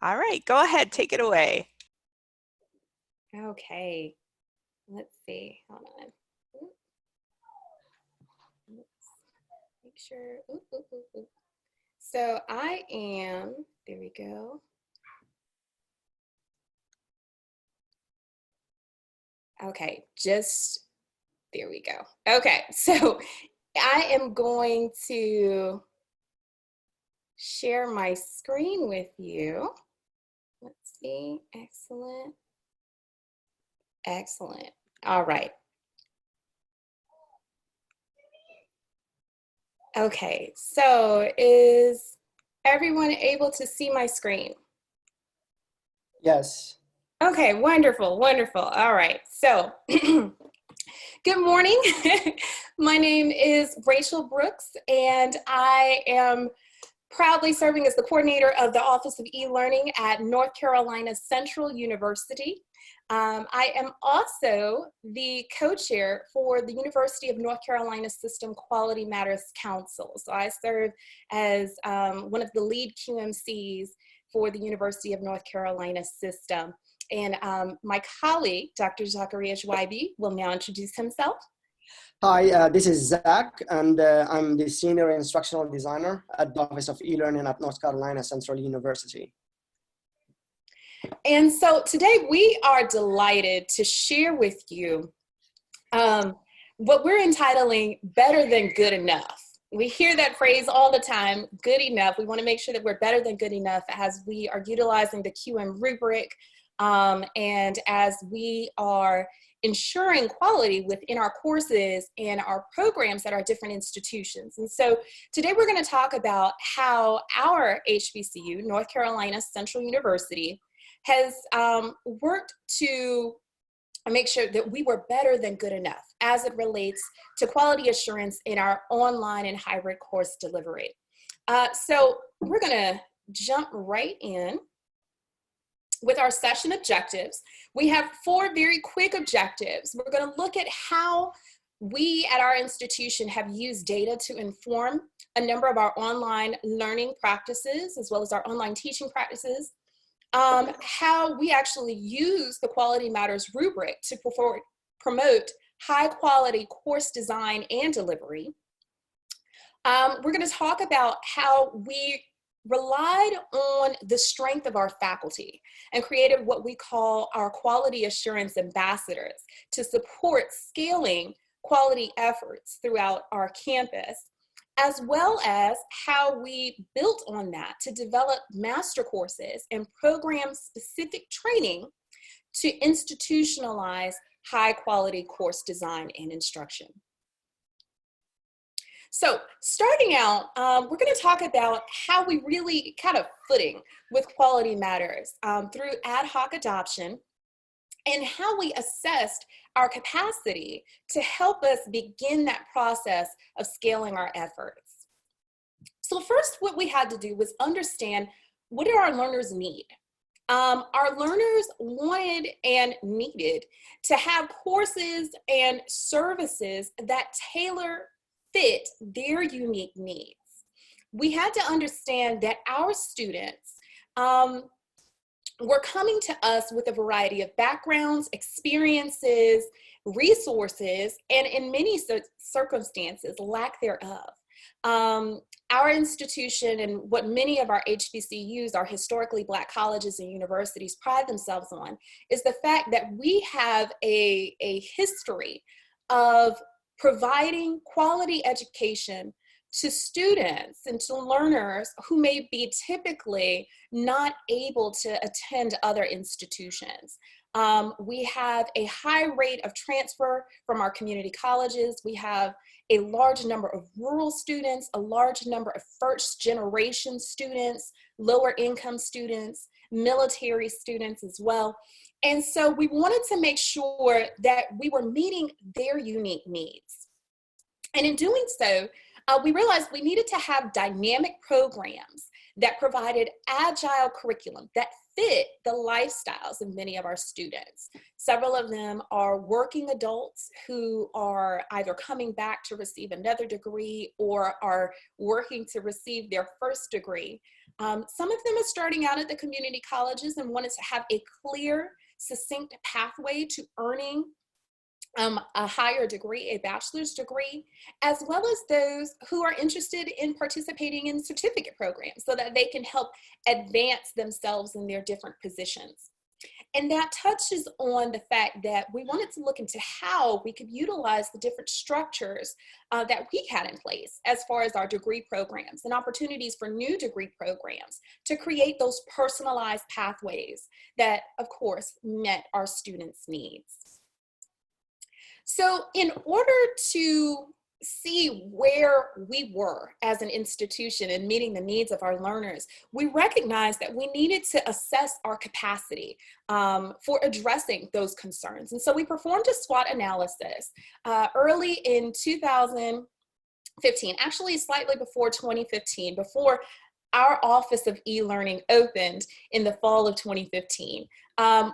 All right, go ahead, take it away. Okay, let's see, hold on. Let's make sure, So I am, there we go. Okay, there we go. Okay, so I am going to share my screen with you. Let's see, excellent. Excellent. All right. Okay, so is everyone able to see my screen? Yes. Okay, wonderful, wonderful. All right, so good morning. My name is Racheal Brooks, and I am proudly serving as the coordinator of the Office of E-Learning at North Carolina Central University. I am also the co-chair for the University of North Carolina System Quality Matters Council. So I serve as one of the lead QMCs for the University of North Carolina System. And my colleague, Dr. Zakaria Jouaibi, will now introduce himself. Hi, this is Zach, and I'm the Senior Instructional Designer at the Office of E-Learning at North Carolina Central University. And so today we are delighted to share with you what we're entitling Better Than Good Enough. We hear that phrase all the time, good enough. We want to make sure that we're better than good enough as we are utilizing the QM Rubric and as we are ensuring quality within our courses and our programs at our different institutions. And so today we're going to talk about how our HBCU, North Carolina Central University, has worked to make sure that we were better than good enough as it relates to quality assurance in our online and hybrid course delivery. So we're going to jump right in with our session objectives. We have 4 very quick objectives. We're going to look at how we at our institution have used data to inform a number of our online learning practices as well as our online teaching practices. How we actually use the Quality Matters rubric to promote high quality course design and delivery. We're going to talk about how we relied on the strength of our faculty and created what we call our quality assurance ambassadors to support scaling quality efforts throughout our campus, as well as how we built on that to develop master courses and program-specific training to institutionalize high-quality course design and instruction. So starting out, we're going to talk about how we really kind of footing with Quality Matters through ad hoc adoption and how we assessed our capacity to help us begin that process of scaling our efforts. So first, what we had to do was understand, what do our learners need? Our learners wanted and needed to have courses and services that tailor fit their unique needs. We had to understand that our students were coming to us with a variety of backgrounds, experiences, resources, and in many circumstances, lack thereof. Our institution and what many of our HBCUs, our historically Black colleges and universities, pride themselves on is the fact that we have a history of providing quality education to students and to learners who may be typically not able to attend other institutions. We have a high rate of transfer from our community colleges. We have a large number of rural students, a large number of first-generation students, lower income students, military students as well. And so we wanted to make sure that we were meeting their unique needs. And in doing so, we realized we needed to have dynamic programs that provided agile curriculum that fit the lifestyles of many of our students. Several of them are working adults who are either coming back to receive another degree or are working to receive their first degree. Some of them are starting out at the community colleges and wanted to have a clear, succinct pathway to earning a higher degree, a bachelor's degree, as well as those who are interested in participating in certificate programs so that they can help advance themselves in their different positions. And that touches on the fact that we wanted to look into how we could utilize the different structures that we had in place as far as our degree programs and opportunities for new degree programs to create those personalized pathways that, of course, met our students' needs. So in order to see where we were as an institution in meeting the needs of our learners, we recognized that we needed to assess our capacity for addressing those concerns. And so we performed a SWOT analysis early in 2015, actually slightly before 2015, before our Office of E-Learning opened in the fall of 2015.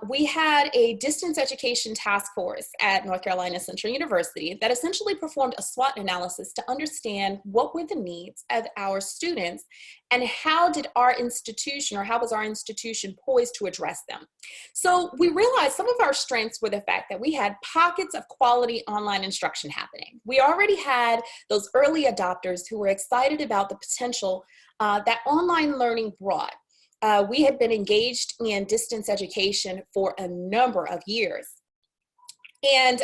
We had a distance education task force at North Carolina Central University that essentially performed a SWOT analysis to understand what were the needs of our students and how did our institution, or how was our institution poised to address them. So we realized some of our strengths were the fact that we had pockets of quality online instruction happening. We already had those early adopters who were excited about the potential that online learning brought. We had been engaged in distance education for a number of years. And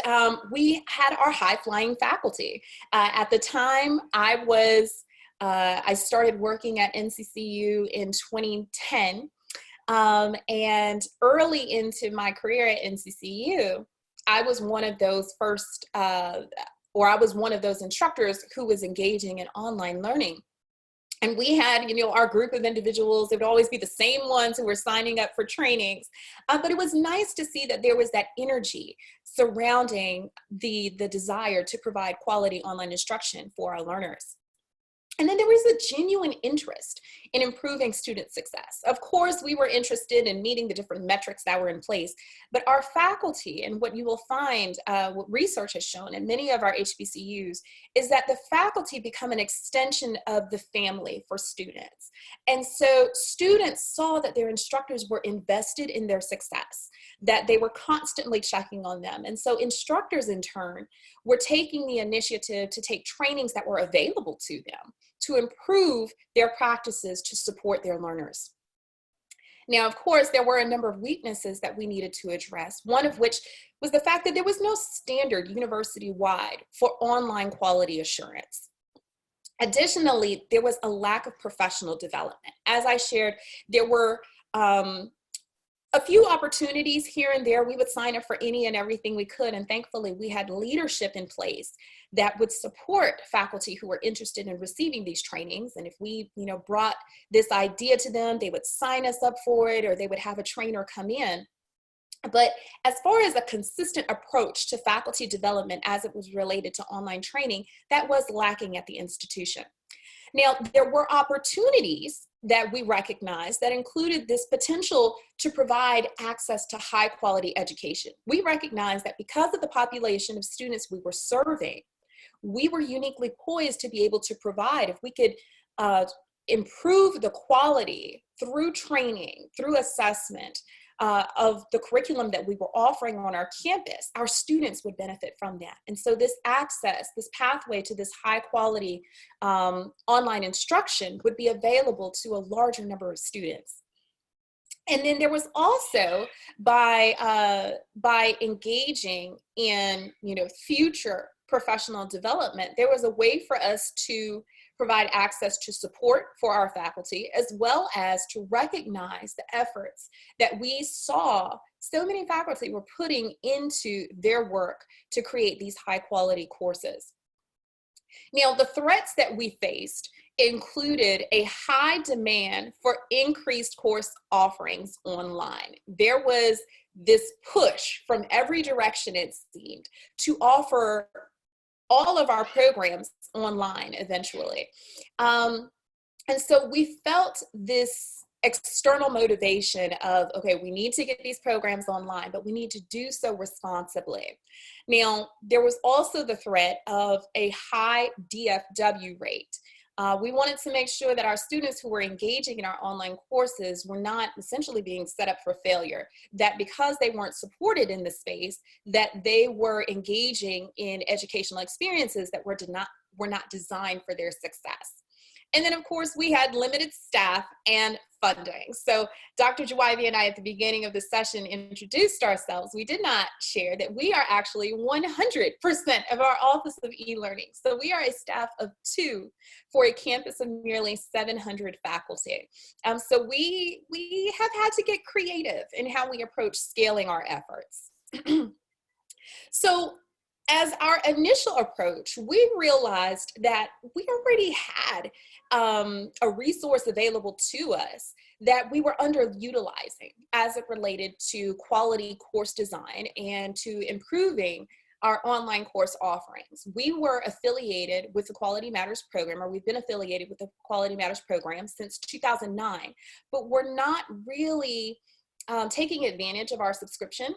we had our high-flying faculty. At the time, I started working at NCCU in 2010. And early into my career at NCCU, I was one of those I was one of those instructors who was engaging in online learning. And we had, our group of individuals, it would always be the same ones who were signing up for trainings. But it was nice to see that there was that energy surrounding the desire to provide quality online instruction for our learners. And then there was a genuine interest in improving student success. Of course, we were interested in meeting the different metrics that were in place, but our faculty, and what you will find, what research has shown in many of our HBCUs, is that the faculty become an extension of the family for students. And so students saw that their instructors were invested in their success, that they were constantly checking on them. And so instructors, in turn, were taking the initiative to take trainings that were available to them to improve their practices to support their learners. Now, of course, there were a number of weaknesses that we needed to address, one of which was the fact that there was no standard university-wide for online quality assurance. Additionally, there was a lack of professional development. As I shared, there were a few opportunities here and there. We would sign up for any and everything we could, and thankfully we had leadership in place that would support faculty who were interested in receiving these trainings. And if we brought this idea to them, they would sign us up for it, or they would have a trainer come in. But as far as a consistent approach to faculty development as it was related to online training, that was lacking at the institution. Now, there were opportunities that we recognized that included this potential to provide access to high quality education. We recognized that because of the population of students we were serving, we were uniquely poised to be able to provide, if we could improve the quality through training, through assessment, of the curriculum that we were offering on our campus, our students would benefit from that. And so this access, this pathway to this high quality online instruction would be available to a larger number of students. And then there was also, by engaging in future professional development, there was a way for us to provide access to support for our faculty, as well as to recognize the efforts that we saw so many faculty were putting into their work to create these high quality courses. Now, the threats that we faced included a high demand for increased course offerings online. There was this push from every direction, it seemed, to offer all of our programs online eventually. And so we felt this external motivation of, okay, we need to get these programs online, but we need to do so responsibly. Now, there was also the threat of a high DFW rate. We wanted to make sure that our students who were engaging in our online courses were not essentially being set up for failure, that because they weren't supported in the space, that they were engaging in educational experiences that were not designed for their success. And then, of course, we had limited staff and funding. So Dr. Jouaibi and I, at the beginning of the session, introduced ourselves. We did not share that we are actually 100% of our Office of E-Learning. So we are a staff of 2 for a campus of nearly 700 faculty. So we have had to get creative in how we approach scaling our efforts. So as our initial approach, we realized that we already had a resource available to us that we were underutilizing as it related to quality course design and to improving our online course offerings. We were affiliated with the Quality Matters program, or we've been affiliated with the Quality Matters program since 2009, but we're not really taking advantage of our subscription.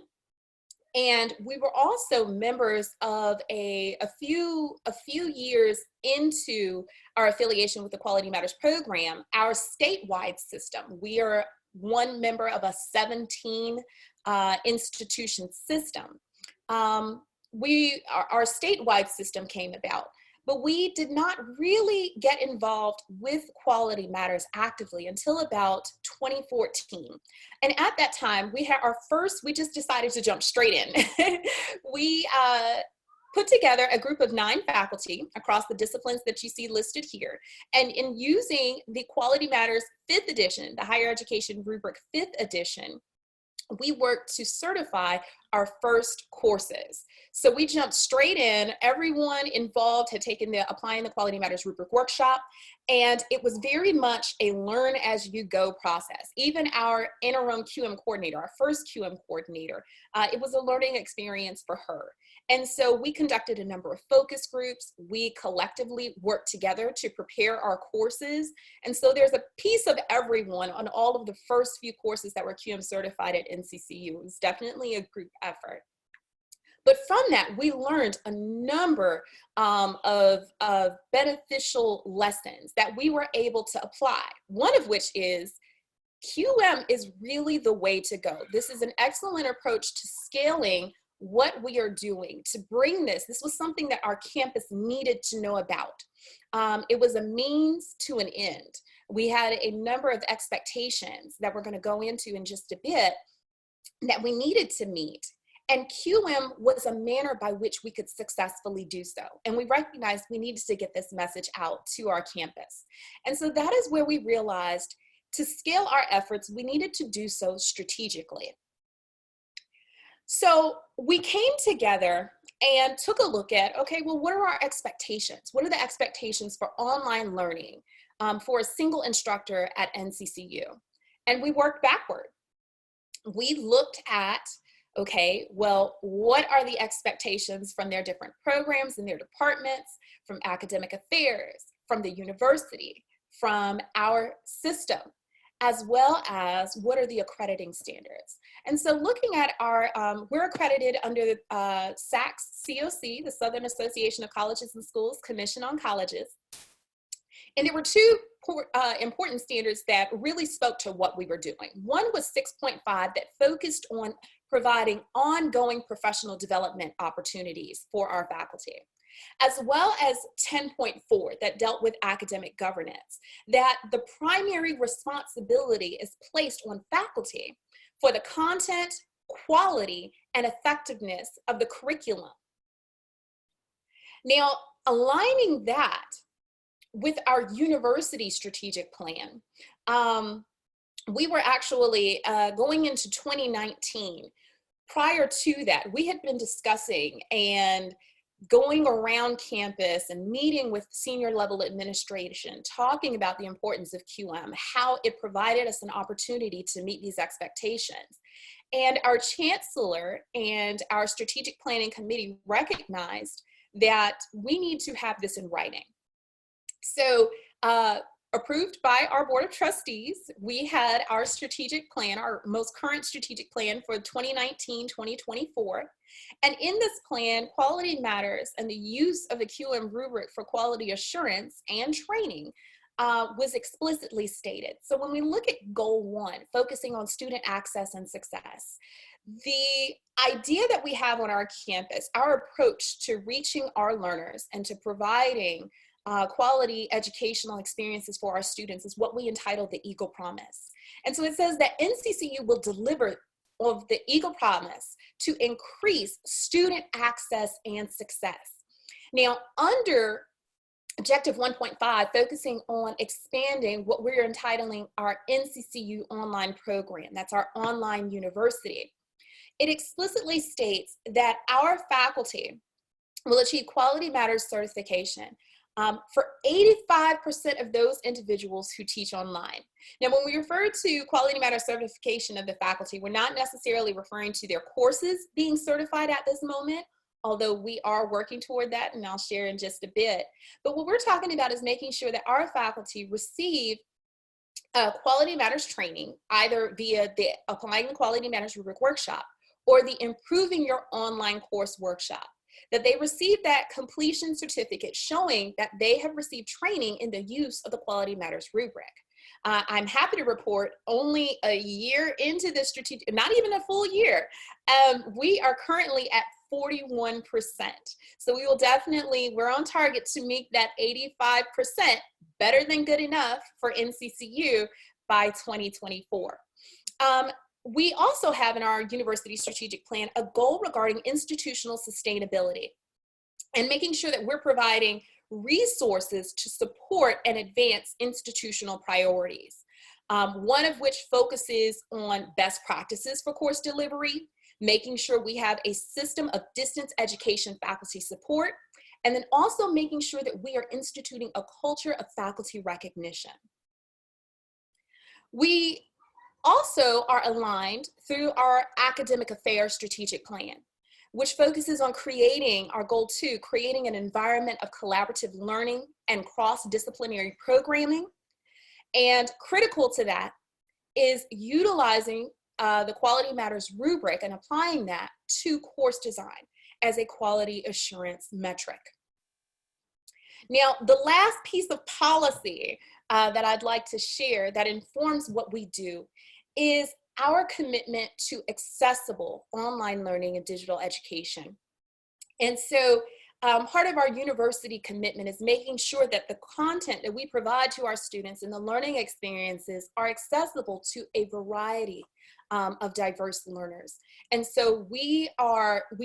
And we were also members of a few years into our affiliation with the Quality Matters program, our statewide system. We are one member of a 17 institution system. Our statewide system came about, but we did not really get involved with Quality Matters actively until about 2014. And at that time, we just decided to jump straight in. We put together a group of 9 faculty across the disciplines that you see listed here. And in using the Quality Matters 5th edition, the Higher Education Rubric 5th edition, we worked to certify our first courses. So we jumped straight in. Everyone involved had taken the Applying the Quality Matters Rubric workshop, and it was very much a learn as you go process. Even our interim QM coordinator, our first QM coordinator, it was a learning experience for her. And so we conducted a number of focus groups. We collectively worked together to prepare our courses. And so there's a piece of everyone on all of the first few courses that were QM certified at NCCU. It was definitely a group effort. But from that, we learned a number of beneficial lessons that we were able to apply. One of which is QM is really the way to go. This is an excellent approach to scaling what we are doing to bring this. This was something that our campus needed to know about. It was a means to an end. We had a number of expectations that we're going to go into in just a bit that we needed to meet. And QM was a manner by which we could successfully do so. And we recognized we needed to get this message out to our campus. And so that is where we realized to scale our efforts, we needed to do so strategically. So we came together and took a look at, okay, well, what are our expectations? What are the expectations for online learning for a single instructor at NCCU? And we worked backward. We looked at, okay, well, what are the expectations from their different programs and their departments, from academic affairs, from the university, from our system, as well as what are the accrediting standards. And so looking at our, we're accredited under the SACS COC, the Southern Association of Colleges and Schools Commission on Colleges. And there were 2 important standards that really spoke to what we were doing. One was 6.5 that focused on providing ongoing professional development opportunities for our faculty, as well as 10.4 that dealt with academic governance, that the primary responsibility is placed on faculty for the content, quality, and effectiveness of the curriculum. Now, aligning that with our university strategic plan, we were actually going into 2019. Prior to that, we had been discussing and going around campus and meeting with senior level administration, talking about the importance of QM, how it provided us an opportunity to meet these expectations. And our chancellor and our strategic planning committee recognized that we need to have this in writing. So approved by our Board of Trustees. We had our strategic plan, our most current strategic plan for 2019-2024. And in this plan, quality matters and the use of the QM rubric for quality assurance and training was explicitly stated. So when we look at goal 1, focusing on student access and success, the idea that we have on our campus, our approach to reaching our learners and to providing quality educational experiences for our students is what we entitle the Eagle Promise. And so it says that NCCU will deliver of the Eagle Promise to increase student access and success. Now, under Objective 1.5, focusing on expanding what we're entitling our NCCU online program, that's our online university, it explicitly states that our faculty will achieve Quality Matters certification for 85% of those individuals who teach online. Now, when we refer to Quality Matters certification of the faculty, we're not necessarily referring to their courses being certified at this moment, although we are working toward that, and I'll share in just a bit. But what we're talking about is making sure that our faculty receive Quality Matters training, either via the Applying the Quality Matters Rubric workshop or the Improving Your Online Course workshop, that they receive that completion certificate showing that they have received training in the use of the Quality Matters rubric. I'm happy to report only a year into this strategic, not even a full year, we are currently at 41%. So we will definitely, we're on target to meet that 85%, better than good enough for NCCU by 2024. We also have in our university strategic plan a goal regarding institutional sustainability and making sure that we're providing resources to support and advance institutional priorities. One of which focuses on best practices for course delivery, making sure we have a system of distance education faculty support, and then also making sure that we are instituting a culture of faculty recognition. We also are aligned through our academic affairs strategic plan, which focuses on creating, our goal 2, creating an environment of collaborative learning and cross-disciplinary programming. And critical to that is utilizing the Quality Matters rubric and applying that to course design as a quality assurance metric. Now, the last piece of policy that I'd like to share that informs what we do is our commitment to accessible online learning and digital education. And so part of our university commitment is making sure that the content that we provide to our students and the learning experiences are accessible to a variety of diverse learners. And so we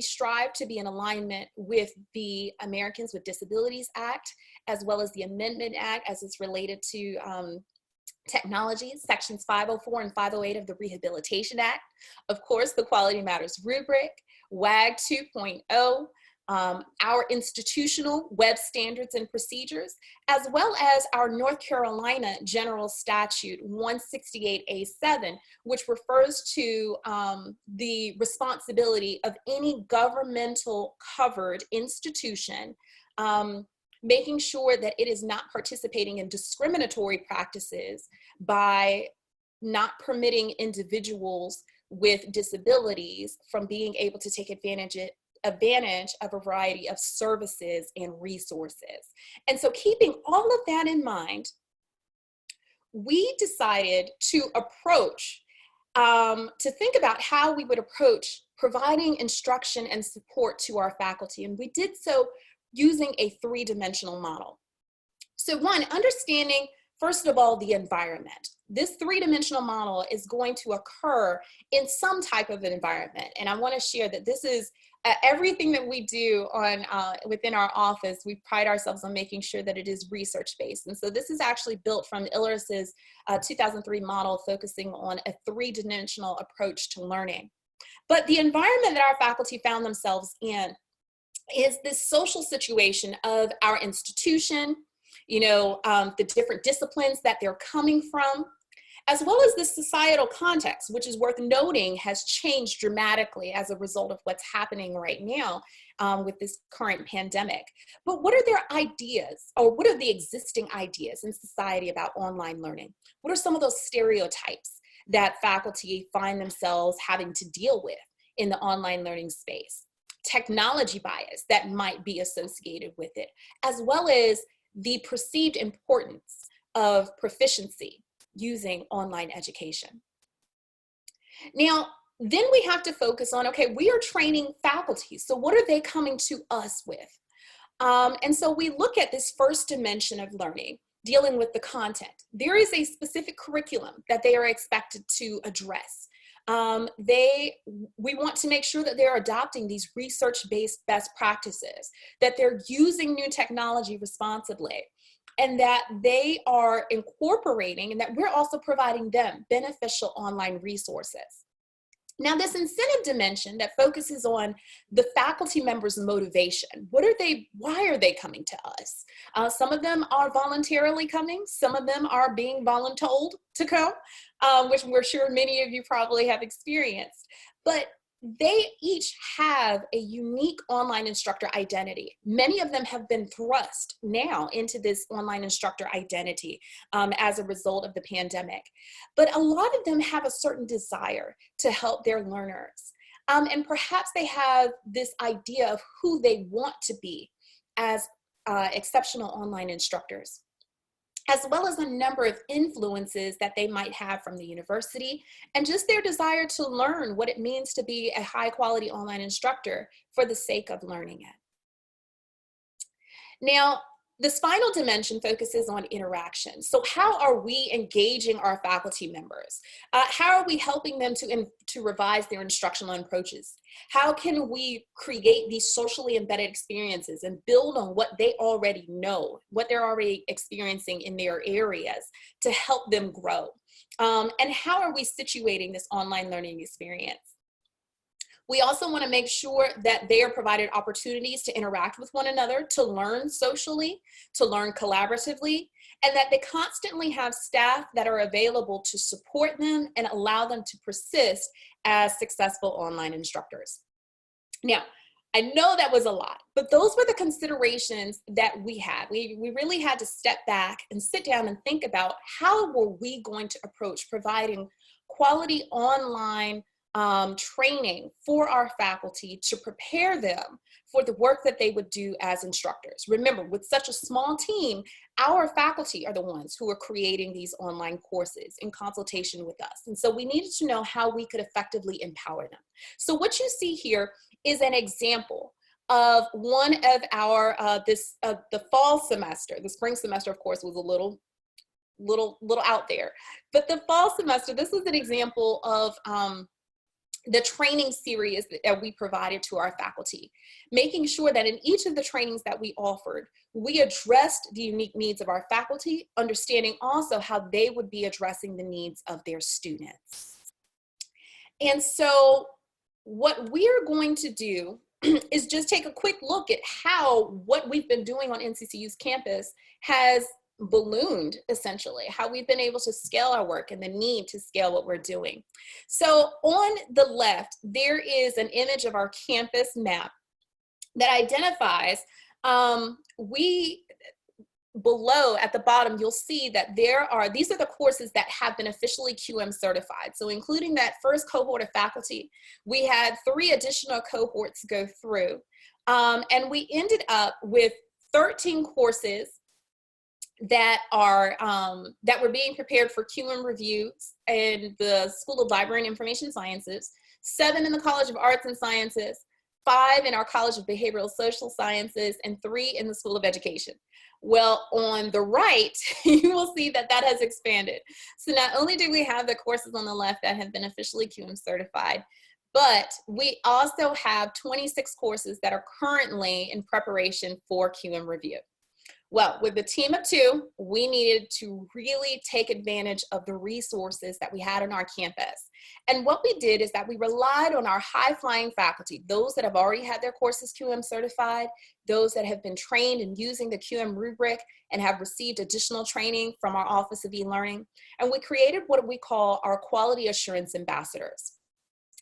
strive to be in alignment with the Americans with Disabilities Act, as well as the Amendment Act as it's related to technology, sections 504 and 508 of the Rehabilitation Act. Of course, the Quality Matters rubric, WAG 2.0, our institutional web standards and procedures, as well as our North Carolina General Statute 168A7, which refers to the responsibility of any governmental covered institution making sure that it is not participating in discriminatory practices by not permitting individuals with disabilities from being able to take advantage of a variety of services and resources. And so keeping all of that in mind, we decided to think about how we would approach providing instruction and support to our faculty. And we did so using a 3-dimensional model. So one, understanding, first of all, the environment. This 3-dimensional model is going to occur in some type of an environment. And I want to share that this is everything that we do within our office. We pride ourselves on making sure that it is research-based. And so this is actually built from ILRS's 2003 model, focusing on a 3-dimensional approach to learning. But the environment that our faculty found themselves in is this social situation of our institution, the different disciplines that they're coming from, as well as the societal context, which is worth noting has changed dramatically as a result of what's happening right now with this current pandemic. But what are their ideas, or what are the existing ideas in society about online learning? What are some of those stereotypes that faculty find themselves having to deal with in the online learning space? Technology bias that might be associated with it, as well as the perceived importance of proficiency using online education. Now, then we have to focus on, okay, we are training faculty, so what are they coming to us with? And so we look at this first dimension of learning, dealing with the content. There is a specific curriculum that they are expected to address. We want to make sure that they're adopting these research-based best practices, that they're using new technology responsibly, and that they are incorporating, and that we're also providing them beneficial online resources. Now, this incentive dimension that focuses on the faculty members' motivation. Why are they coming to us? Some of them are voluntarily coming. Some of them are being voluntold to come, which we're sure many of you probably have experienced. But they each have a unique online instructor identity. Many of them have been thrust now into this online instructor identity as a result of the pandemic. But a lot of them have a certain desire to help their learners. And perhaps they have this idea of who they want to be as exceptional online instructors, as well as a number of influences that they might have from the university, and just their desire to learn what it means to be a high quality online instructor for the sake of learning it. Now, this final dimension focuses on interaction. So how are we engaging our faculty members? How are we helping them to revise their instructional approaches? How can we create these socially embedded experiences and build on what they already know, what they're already experiencing in their areas to help them grow? And how are we situating this online learning experience? We also want to make sure that they are provided opportunities to interact with one another, to learn socially, to learn collaboratively, and that they constantly have staff that are available to support them and allow them to persist as successful online instructors. Now, I know that was a lot, but those were the considerations that we had. We really had to step back and sit down and think about how were we going to approach providing quality online training for our faculty to prepare them for the work that they would do as instructors. Remember, with such a small team, our faculty are the ones who are creating these online courses in consultation with us. And so we needed to know how we could effectively empower them. So what you see here is an example of one of our, the fall semester. The spring semester, of course, was a little out there. But the fall semester, this was an example of the training series that we provided to our faculty, making sure that in each of the trainings that we offered, we addressed the unique needs of our faculty, understanding also how they would be addressing the needs of their students. And so what we are going to do is just take a quick look at how what we've been doing on NCCU's campus has ballooned, essentially, how we've been able to scale our work and the need to scale what we're doing. So on the left, there is an image of our campus map that identifies, below at the bottom, you'll see that these are the courses that have been officially QM certified. So including that first cohort of faculty, we had 3 additional cohorts go through. And we ended up with 13 courses that were being prepared for QM reviews in the School of Library and Information Sciences, 7 in the College of Arts and Sciences, 5 in our College of Behavioral Social Sciences, and 3 in the School of Education. Well, on the right, you will see that that has expanded. So not only do we have the courses on the left that have been officially QM certified, but we also have 26 courses that are currently in preparation for QM review. Well, with the team of two, we needed to really take advantage of the resources that we had on our campus. And what we did is that we relied on our high-flying faculty, those that have already had their courses QM certified, those that have been trained in using the QM Rubric and have received additional training from our Office of E-Learning. And we created what we call our Quality Assurance Ambassadors.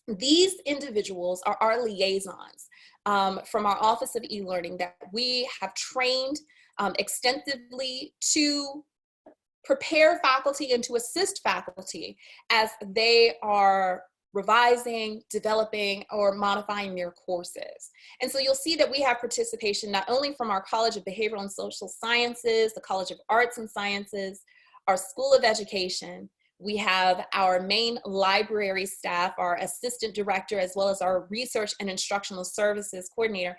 These individuals are our liaisons from our Office of E-Learning that we have trained extensively to prepare faculty and to assist faculty as they are revising, developing, or modifying their courses. And so you'll see that we have participation not only from our College of Behavioral and Social Sciences, the College of Arts and Sciences, our School of Education. We have our main library staff, our assistant director, as well as our research and instructional services coordinator.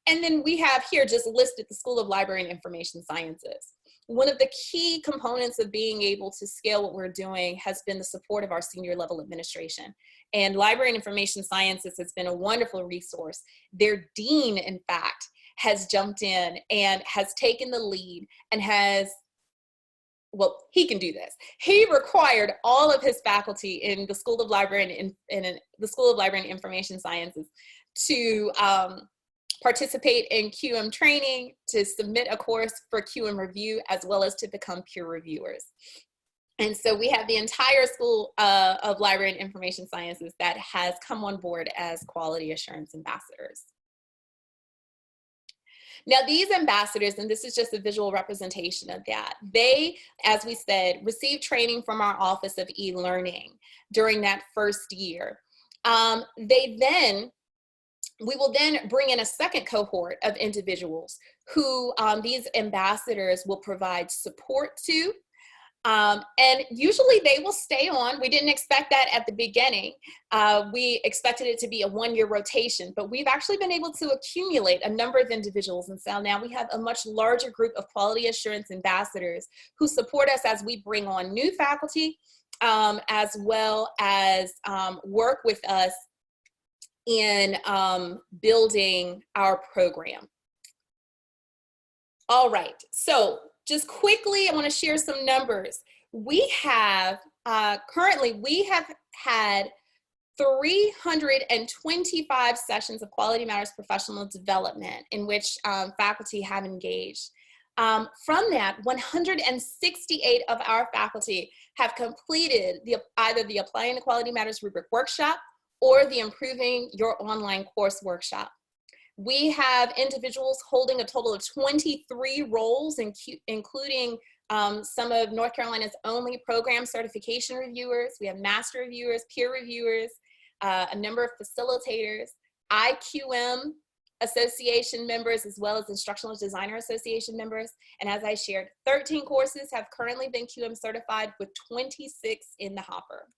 And then we have here just listed the School of Library and Information Sciences. One of the key components of being able to scale what we're doing has been the support of our senior level administration. And Library and Information Sciences has been a wonderful resource. Their dean, in fact, has jumped in and has taken the lead and has, well, he can do this. He required all of his faculty in the School of Library and in the School of Library and Information Sciences to participate in QM training, to submit a course for QM review, as well as to become peer reviewers. And so we have the entire School of Library and Information Sciences that has come on board as quality assurance ambassadors. Now these ambassadors, and this is just a visual representation of that, they, as we said, received training from our Office of E-Learning during that first year. We will then bring in a second cohort of individuals who these ambassadors will provide support to. And usually they will stay on. We didn't expect that at the beginning. We expected it to be a one-year rotation, but we've actually been able to accumulate a number of individuals. And so now we have a much larger group of quality assurance ambassadors who support us as we bring on new faculty, as well as work with us in building our program. All right, so just quickly, I want to share some numbers. We have, currently, we have had 325 sessions of Quality Matters professional development in which faculty have engaged. From that, 168 of our faculty have completed either the Applying the Quality Matters Rubric workshop or the Improving Your Online Course workshop. We have individuals holding a total of 23 roles, including some of North Carolina's only program certification reviewers. We have master reviewers, peer reviewers, a number of facilitators, IQM Association members, as well as Instructional Designer Association members. And as I shared, 13 courses have currently been QM certified with 26 in the hopper.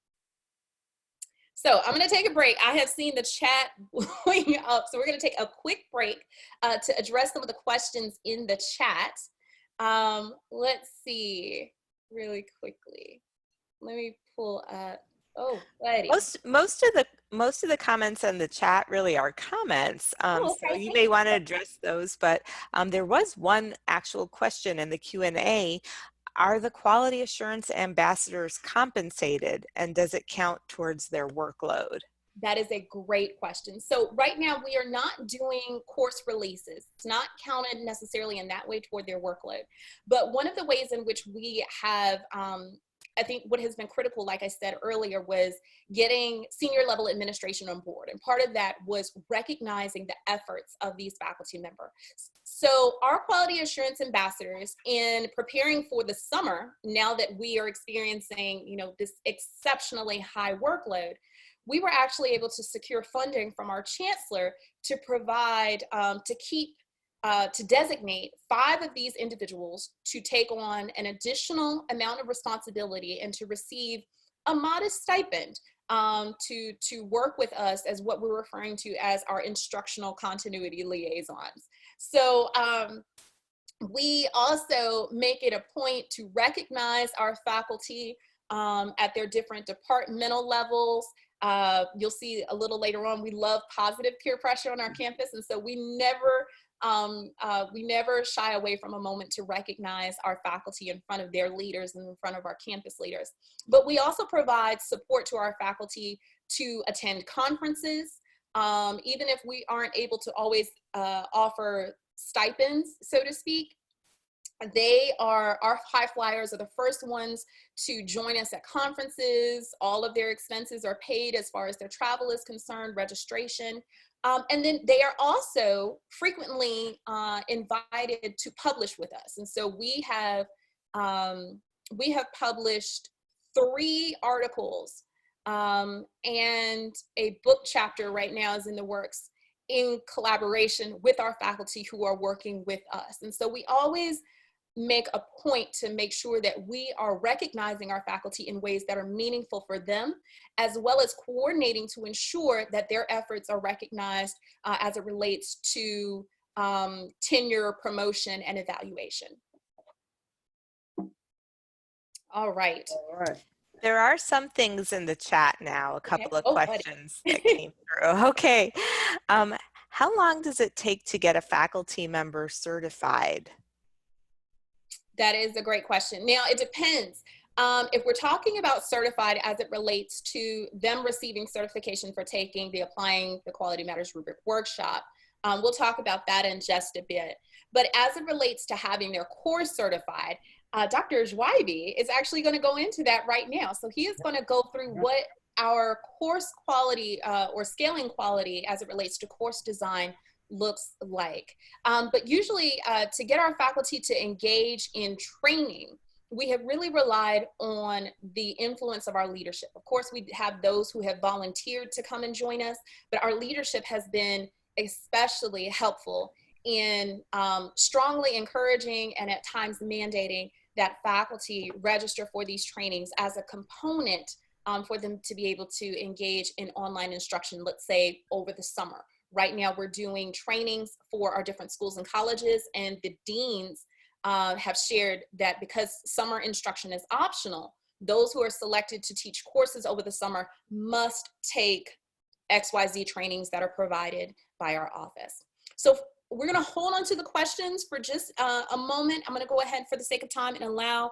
So I'm going to take a break. I have seen the chat blowing up, so we're going to take a quick break to address some of the questions in the chat. Let's see really quickly. Let me pull up. Oh, buddy. Most of the comments in the chat really are comments. Okay, so you may want to address those, but there was one actual question in the Q&A. Are the quality assurance ambassadors compensated, and does it count towards their workload? That is a great question. So right now we are not doing course releases. It's not counted necessarily in that way toward their workload. But one of the ways in which we have, I think what has been critical, like I said earlier, was getting senior level administration on board. And part of that was recognizing the efforts of these faculty members. So our quality assurance ambassadors, in preparing for the summer, now that we are experiencing, this exceptionally high workload, we were actually able to secure funding from our chancellor to provide, to designate 5 of these individuals to take on an additional amount of responsibility and to receive a modest stipend to work with us as what we're referring to as our instructional continuity liaisons. So we also make it a point to recognize our faculty at their different departmental levels. You'll see a little later on, we love positive peer pressure on our campus, and so we never We never shy away from a moment to recognize our faculty in front of their leaders and in front of our campus leaders. But we also provide support to our faculty to attend conferences, even if we aren't able to always offer stipends, so to speak. Our high flyers are the first ones to join us at conferences. All of their expenses are paid as far as their travel is concerned, registration. And then they are also frequently invited to publish with us. And so we have published 3 articles and a book chapter right now is in the works in collaboration with our faculty who are working with us. And so we always make a point to make sure that we are recognizing our faculty in ways that are meaningful for them, as well as coordinating to ensure that their efforts are recognized as it relates to tenure, promotion, and evaluation. All right. All right. There are some things in the chat now, a couple of questions that came through. Okay. How long does it take to get a faculty member certified? That is a great question. Now, it depends. If we're talking about certified as it relates to them receiving certification for taking the Applying the Quality Matters Rubric workshop, we'll talk about that in just a bit. But as it relates to having their course certified, Dr. Jouaibi is actually going to go into that right now. So he is going to go through what our course quality or scaling quality as it relates to course design looks like. But usually to get our faculty to engage in training, we have really relied on the influence of our leadership. Of course, we have those who have volunteered to come and join us, but our leadership has been especially helpful in strongly encouraging and at times mandating that faculty register for these trainings as a component for them to be able to engage in online instruction, let's say over the summer. Right now, we're doing trainings for our different schools and colleges, and the deans have shared that because summer instruction is optional, those who are selected to teach courses over the summer must take XYZ trainings that are provided by our office. So we're going to hold on to the questions for just a moment. I'm going to go ahead for the sake of time and allow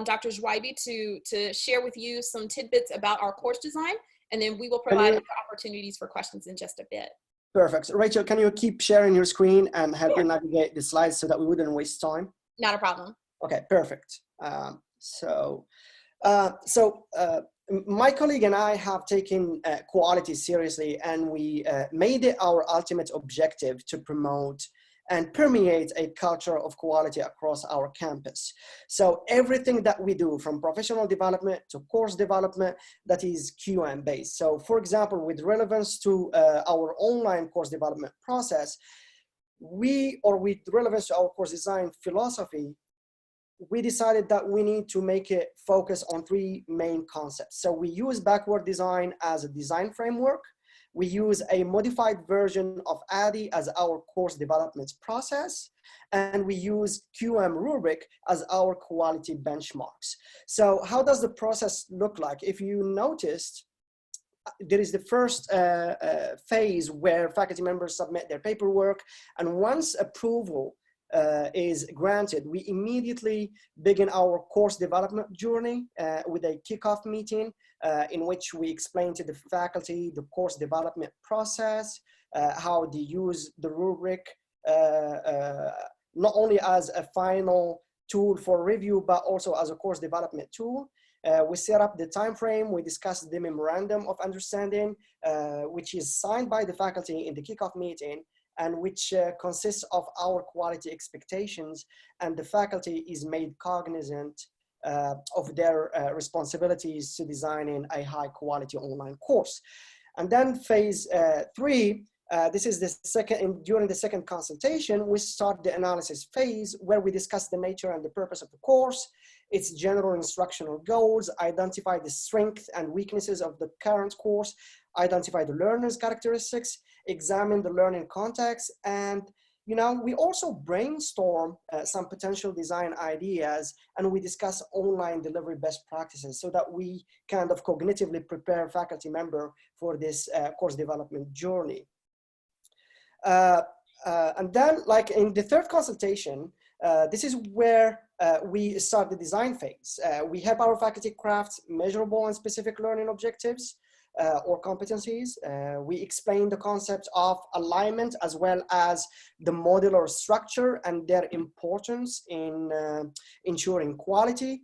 Dr. Jouaibi to share with you some tidbits about our course design, and then we will provide other opportunities for questions in just a bit. Perfect. Racheal, can you keep sharing your screen and help me navigate the slides so that we wouldn't waste time? Not a problem. Okay, perfect. My colleague and I have taken quality seriously, and we made it our ultimate objective to promote and permeate a culture of quality across our campus. So everything that we do, from professional development to course development, that is QM based. So for example, with relevance to our online course development process, with relevance to our course design philosophy, we decided that we need to make it focus on 3 main concepts. So we use backward design as a design framework. We use a modified version of ADDIE as our course development process. And we use QM Rubric as our quality benchmarks. So how does the process look like? If you noticed, there is the first phase where faculty members submit their paperwork. And once approval is granted, we immediately begin our course development journey with a kickoff meeting in which we explain to the faculty the course development process, how they use the rubric, not only as a final tool for review, but also as a course development tool. We set up the time frame, we discuss the memorandum of understanding, which is signed by the faculty in the kickoff meeting, and which consists of our quality expectations, and the faculty is made cognizant of their responsibilities to designing a high quality online course. And then phase 3, this is the second, during the second consultation, we start the analysis phase where we discuss the nature and the purpose of the course, its general instructional goals, identify the strengths and weaknesses of the current course, identify the learner's characteristics, examine the learning context, and we also brainstorm some potential design ideas, and we discuss online delivery best practices so that we kind of cognitively prepare faculty member for this course development journey. And then, like in the third consultation, this is where we start the design phase. We help our faculty craft measurable and specific learning objectives or competencies. We explain the concept of alignment as well as the modular structure and their importance in ensuring quality.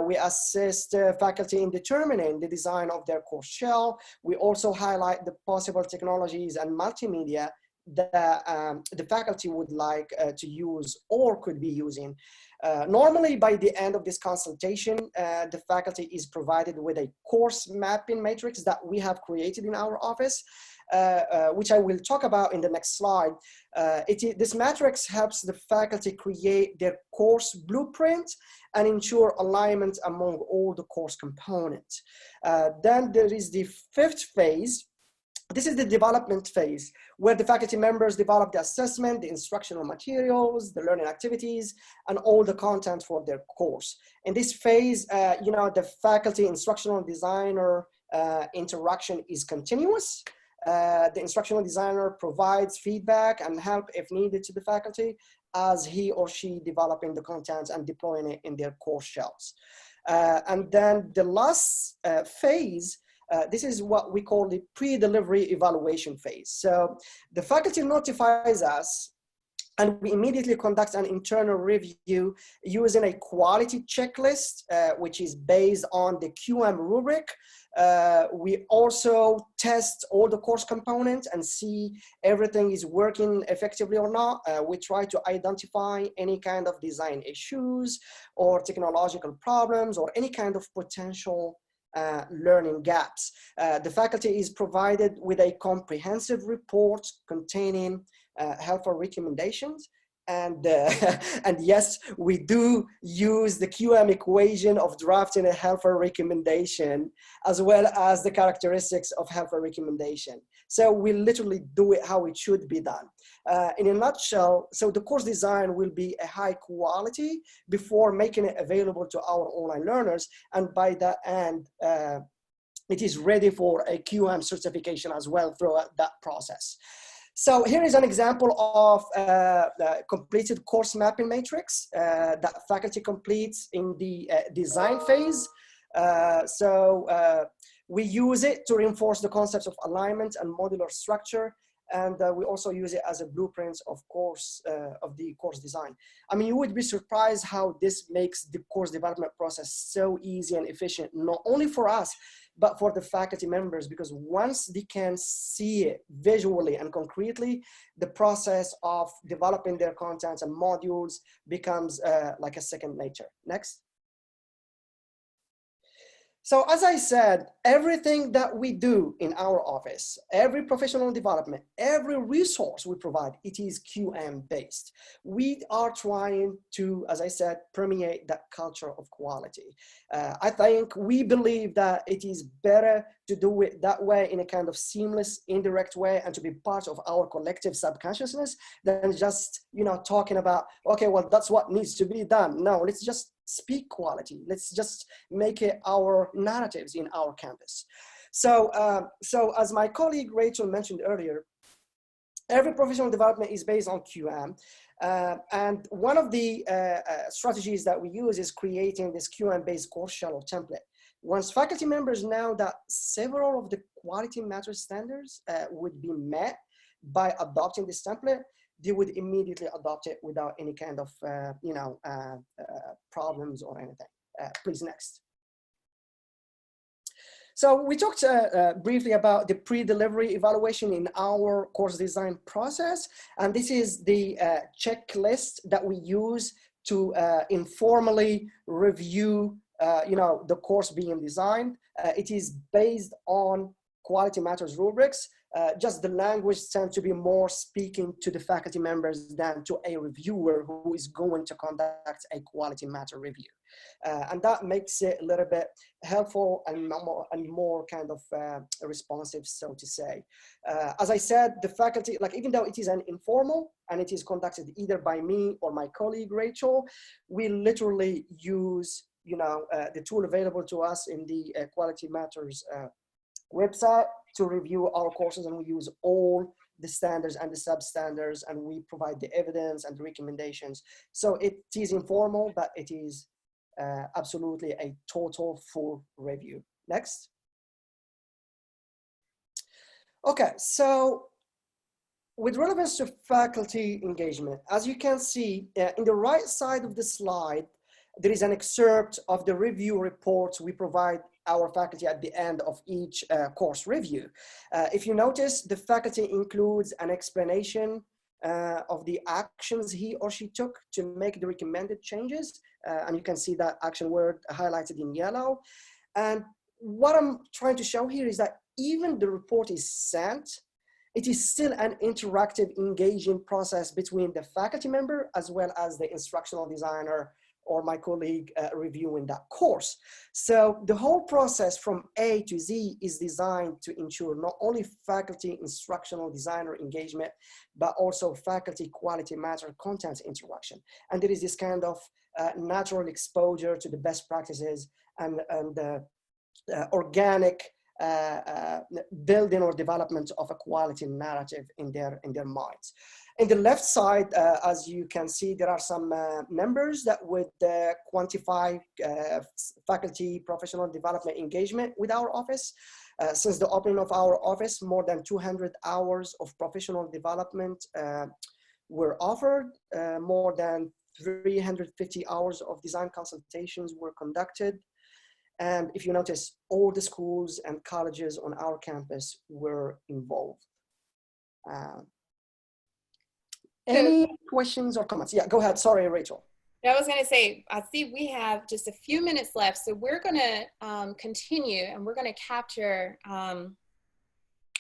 We assist faculty in determining the design of their course shell. We also highlight the possible technologies and multimedia that the faculty would like to use or could be using. Normally, by the end of this consultation, the faculty is provided with a course mapping matrix that we have created in our office, which I will talk about in the next slide. This matrix helps the faculty create their course blueprint and ensure alignment among all the course components. Then there is the fifth phase. This is the development phase, where the faculty members develop the assessment, the instructional materials, the learning activities, and all the content for their course. In this phase, the faculty instructional designer interaction is continuous. The instructional designer provides feedback and help if needed to the faculty as he or she developing the content and deploying it in their course shells. And then the last phase, this is what we call the pre-delivery evaluation phase. So the faculty notifies us and we immediately conduct an internal review using a quality checklist, which is based on the QM rubric. We also test all the course components and see everything is working effectively or not. We try to identify any kind of design issues or technological problems or any kind of potential learning gaps. The faculty is provided with a comprehensive report containing helpful recommendations. And yes, we do use the QM equation of drafting a helpful recommendation, as well as the characteristics of helpful recommendation. So we literally do it how it should be done. In a nutshell, so the course design will be a high quality before making it available to our online learners. And by that end, it is ready for a QM certification as well throughout that process. So here is an example of the completed course mapping matrix that faculty completes in the design phase. We use it to reinforce the concepts of alignment and modular structure. And we also use it as a blueprint of the course design. I mean, you would be surprised how this makes the course development process so easy and efficient, not only for us, but for the faculty members, because once they can see it visually and concretely, the process of developing their contents and modules becomes like a second nature. Next. So as I said, everything that we do in our office, every professional development, every resource we provide, it is QM based. We are trying to, as I said, permeate that culture of quality. I think we believe that it is better to do it that way in a kind of seamless, indirect way and to be part of our collective subconsciousness than just, talking about, okay, well, that's what needs to be done. No, let's just speak quality. Let's just make it our narratives in our campus. So as my colleague Racheal mentioned earlier, every professional development is based on QM. And one of the strategies that we use is creating this QM-based course shell or template. Once faculty members know that several of the quality matters standards would be met by adopting this template, they would immediately adopt it without any kind of, problems or anything. Please, next. So we talked briefly about the pre-delivery evaluation in our course design process. And this is the checklist that we use to informally review, the course being designed. It is based on quality matters rubrics. Just the language tends to be more speaking to the faculty members than to a reviewer who is going to conduct a quality matter review. And that makes it a little bit helpful and more kind of responsive, so to say. As I said, the faculty, even though it is an informal and it is conducted either by me or my colleague Racheal, we literally use the tool available to us in the Quality Matters website to review our courses, and we use all the standards and the substandards, and we provide the evidence and the recommendations. So it is informal, but it is absolutely a total full review. Next. Okay, so with relevance to faculty engagement, as you can see in the right side of the slide, there is an excerpt of the review reports we provide our faculty at the end of each course review. If you notice, the faculty includes an explanation of the actions he or she took to make the recommended changes. And you can see that action word highlighted in yellow. And what I'm trying to show here is that even the report is sent, it is still an interactive, engaging process between the faculty member as well as the instructional designer or my colleague reviewing that course. So the whole process from A to Z is designed to ensure not only faculty instructional designer engagement, but also faculty quality matter content interaction. And there is this kind of natural exposure to the best practices and organic building or development of a quality narrative in their minds. In the left side, as you can see, there are some numbers that would quantify faculty professional development engagement with our office. Since the opening of our office, more than 200 hours of professional development were offered, more than 350 hours of design consultations were conducted. And if you notice, all the schools and colleges on our campus were involved. Any questions or comments? Yeah, go ahead. Sorry, Rachel. I was going to say, I see we have just a few minutes left, so we're going to continue, and we're going to capture,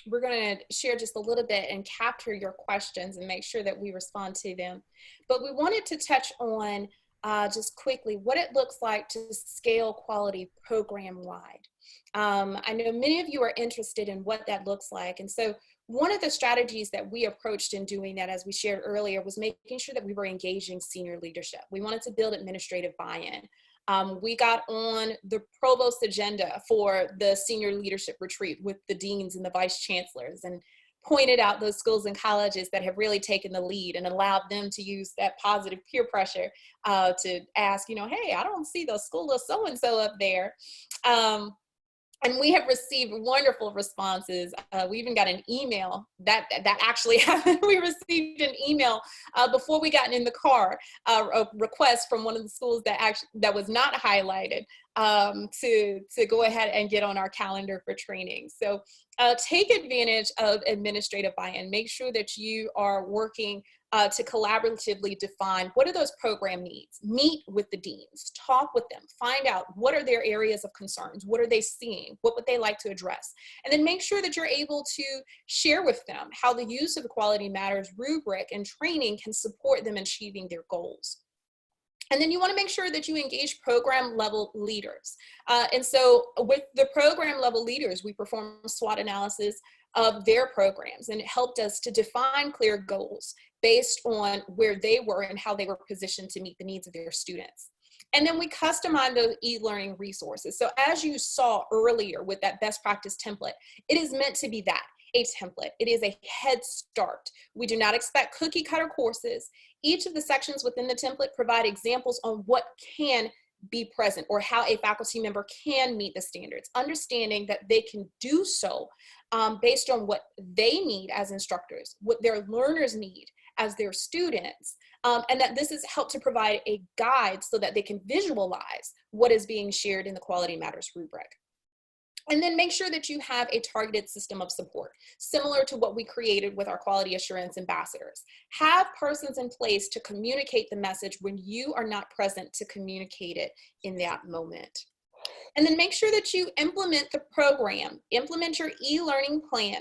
we're going to share just a little bit and capture your questions and make sure that we respond to them. But we wanted to touch on just quickly what it looks like to scale quality program-wide. I know many of you are interested in what that looks like, and so one of the strategies that we approached in doing that, as we shared earlier, was making sure that we were engaging senior leadership. We wanted to build administrative buy-in. We got on the provost agenda for the senior leadership retreat with the deans and the vice chancellors, and pointed out those schools and colleges that have really taken the lead and allowed them to use that positive peer pressure to ask, you know, hey, I don't see the school of so-and-so up there. And we have received wonderful responses. We even got an email that actually happened. We received an email before we got in the car, a request from one of the schools that was not highlighted to go ahead and get on our calendar for training. So take advantage of administrative buy-in. Make sure that you are working to collaboratively define what are those program needs. Meet with the deans, talk with them, find out what are their areas of concerns, what are they seeing, what would they like to address, and then make sure that you're able to share with them how the use of the Quality Matters rubric and training can support them in achieving their goals. And then you want to make sure that you engage program level leaders. And so with the program level leaders, we perform a SWOT analysis of their programs, and it helped us to define clear goals based on where they were and how they were positioned to meet the needs of their students. And then we customize those e-learning resources. So as you saw earlier with that best practice template, it is meant to be that, a template. It is a head start. We do not expect cookie cutter courses. Each of the sections within the template provide examples on what can be present or how a faculty member can meet the standards, understanding that they can do so based on what they need as instructors, what their learners need as their students, and that this has helped to provide a guide so that they can visualize what is being shared in the Quality Matters rubric. And then make sure that you have a targeted system of support, similar to what we created with our quality assurance ambassadors. Have persons in place to communicate the message when you are not present to communicate it in that moment. And then make sure that you implement the program, implement your e-learning plan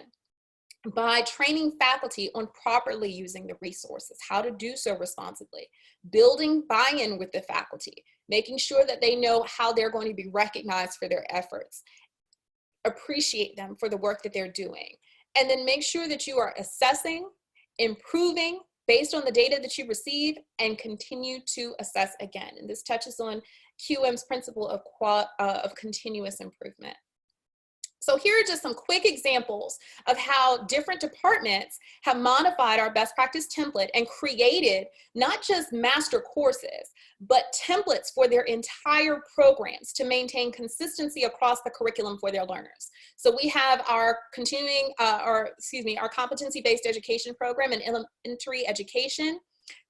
by training faculty on properly using the resources, how to do so responsibly, building buy-in with the faculty, making sure that they know how they're going to be recognized for their efforts, appreciate them for the work that they're doing, and then make sure that you are assessing, improving based on the data that you receive, and continue to assess again. And this touches on QM's principle of continuous improvement. So here are just some quick examples of how different departments have modified our best practice template and created not just master courses, but templates for their entire programs to maintain consistency across the curriculum for their learners. So we have our our competency-based education program in elementary education,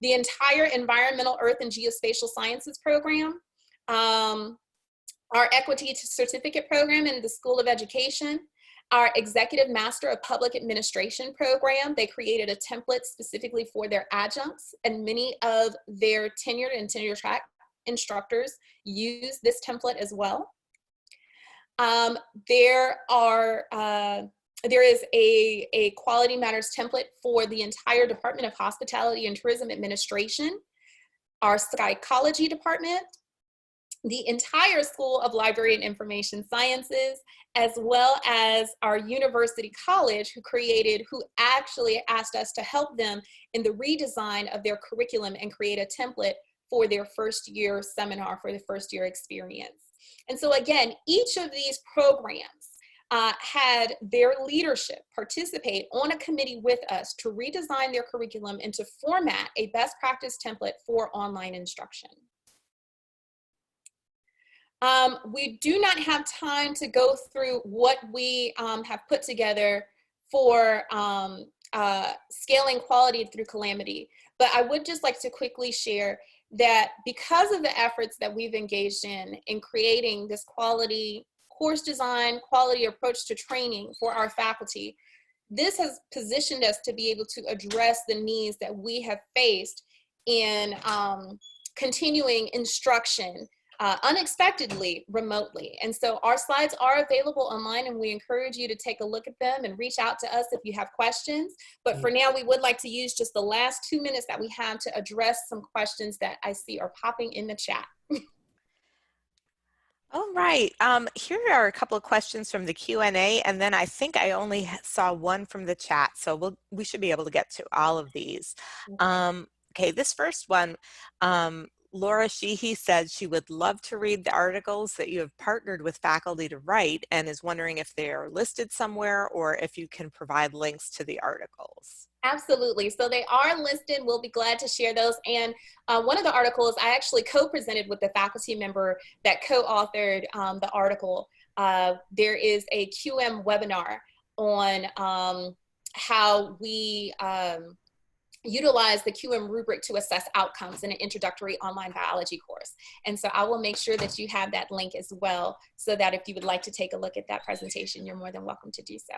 the entire environmental, earth, and geospatial sciences program, our equity certificate program in the School of Education, our executive master of public administration program. They created a template specifically for their adjuncts, and many of their tenured and tenure track instructors use this template as well. There is a Quality Matters template for the entire Department of Hospitality and Tourism Administration, our psychology department, the entire School of Library and Information Sciences, as well as our university college, who actually asked us to help them in the redesign of their curriculum and create a template for their first year seminar, for the first year experience. And so again, each of these programs had their leadership participate on a committee with us to redesign their curriculum and to format a best practice template for online instruction. We do not have time to go through what we have put together for scaling quality through calamity, but I would just like to quickly share that because of the efforts that we've engaged in creating this quality course design, quality approach to training for our faculty, this has positioned us to be able to address the needs that we have faced in continuing instruction unexpectedly remotely. And so our slides are available online, and we encourage you to take a look at them and reach out to us if you have questions. But for now, we would like to use just the last 2 minutes that we have to address some questions that I see are popping in the chat. All right, here are a couple of questions from the Q&A, and then I think I only saw one from the chat, so we should be able to get to all of these. Okay, this first one, Laura Sheehy said she would love to read the articles that you have partnered with faculty to write, and is wondering if they are listed somewhere or if you can provide links to the articles. Absolutely. So they are listed. We'll be glad to share those. And one of the articles I actually co-presented with the faculty member that co-authored the article. There is a QM webinar on how we utilize the QM rubric to assess outcomes in an introductory online biology course. And so I will make sure that you have that link as well, so that if you would like to take a look at that presentation, you're more than welcome to do so.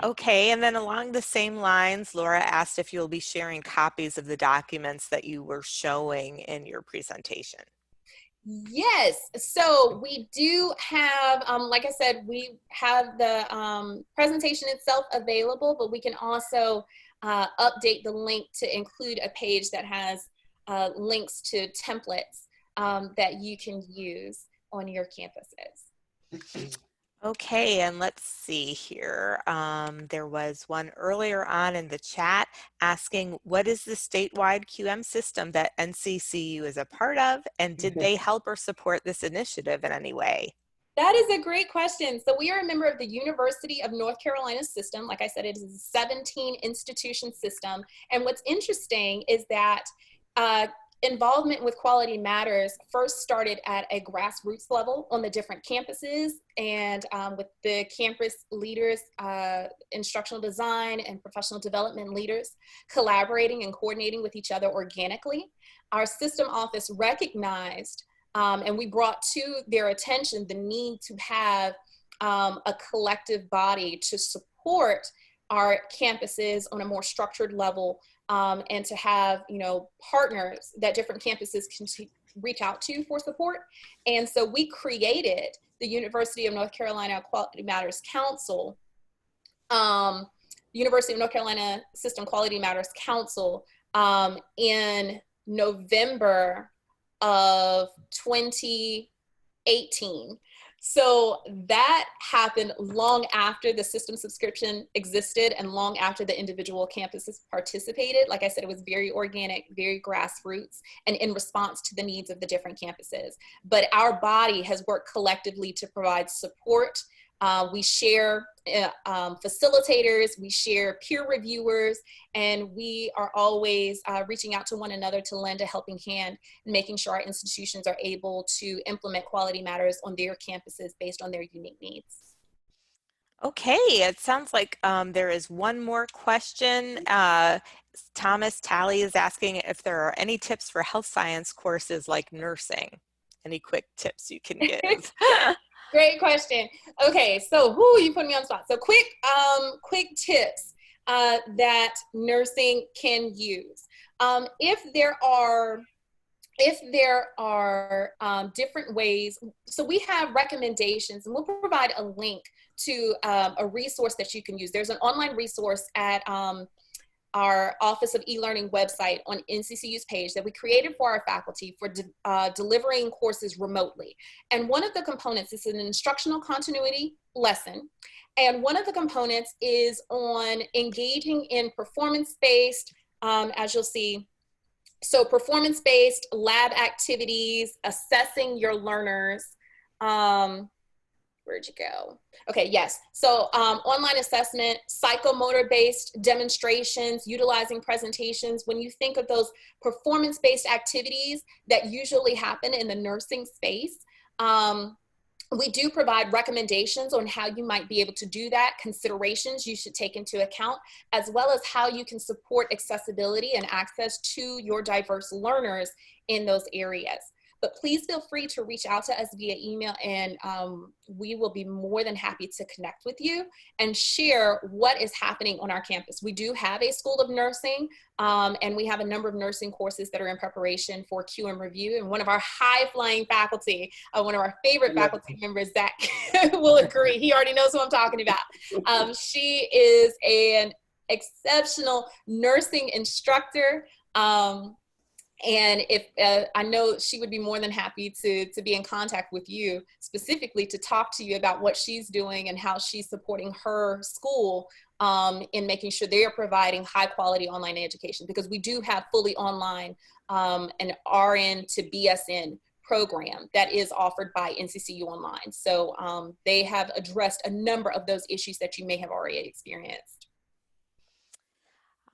Okay, and then along the same lines, Laura asked if you'll be sharing copies of the documents that you were showing in your presentation. Yes, so we do have, like I said, we have the presentation itself available, but we can also update the link to include a page that has links to templates that you can use on your campuses. Okay, and let's see here. There was one earlier on in the chat asking, what is the statewide QM system that NCCU is a part of, and did they help or support this initiative in any way? That is a great question. So we are a member of the University of North Carolina system. Like I said, it is a 17 institution system. And what's interesting is that involvement with Quality Matters first started at a grassroots level on the different campuses, and with the campus leaders, instructional design and professional development leaders collaborating and coordinating with each other organically. Our system office recognized and we brought to their attention the need to have a collective body to support our campuses on a more structured level, and to have, you know, partners that different campuses can reach out to for support. And so we created the University of North Carolina Quality Matters Council, University of North Carolina System Quality Matters Council in November of 2018. So that happened long after the system subscription existed and long after the individual campuses participated. Like I said, it was very organic, very grassroots, and in response to the needs of the different campuses. But our body has worked collectively to provide support We share facilitators, we share peer reviewers, and we are always reaching out to one another to lend a helping hand and making sure our institutions are able to implement quality matters on their campuses based on their unique needs. Okay, it sounds like there is one more question. Thomas Talley is asking if there are any tips for health science courses like nursing. Any quick tips you can give? Great question. Okay, so you put me on the spot. So quick tips that nursing can use. If there are different ways, so we have recommendations, and we'll provide a link to a resource that you can use. There's an online resource at our Office of E-Learning website on NCCU's page that we created for our faculty for delivering courses remotely. And one of the components is an instructional continuity lesson. And one of the components is on engaging in performance-based, as you'll see, so performance-based lab activities, assessing your learners. Where'd you go? Okay, yes. So online assessment, psychomotor-based demonstrations, utilizing presentations. When you think of those performance-based activities that usually happen in the nursing space, we do provide recommendations on how you might be able to do that, considerations you should take into account, as well as how you can support accessibility and access to your diverse learners in those areas. But please feel free to reach out to us via email, and we will be more than happy to connect with you and share what is happening on our campus. We do have a School of Nursing, and we have a number of nursing courses that are in preparation for QM review. And one of our high-flying faculty, one of our favorite faculty members, Zach, will agree. He already knows who I'm talking about. She is an exceptional nursing instructor. And if I know she would be more than happy to be in contact with you specifically to talk to you about what she's doing and how she's supporting her school in making sure they are providing high quality online education, because we do have fully online an RN to BSN program that is offered by NCCU Online. So they have addressed a number of those issues that you may have already experienced.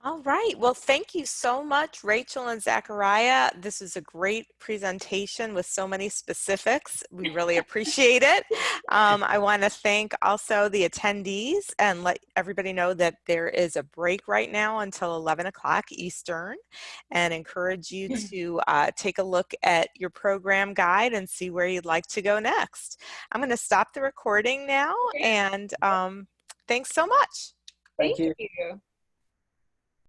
All right. Well, thank you so much, Racheal and Zakaria. This is a great presentation with so many specifics. We really appreciate it. I want to thank also the attendees and let everybody know that there is a break right now until 11 o'clock Eastern, and encourage you to take a look at your program guide and see where you'd like to go next. I'm going to stop the recording now, and thanks so much. Thank you. Thank you.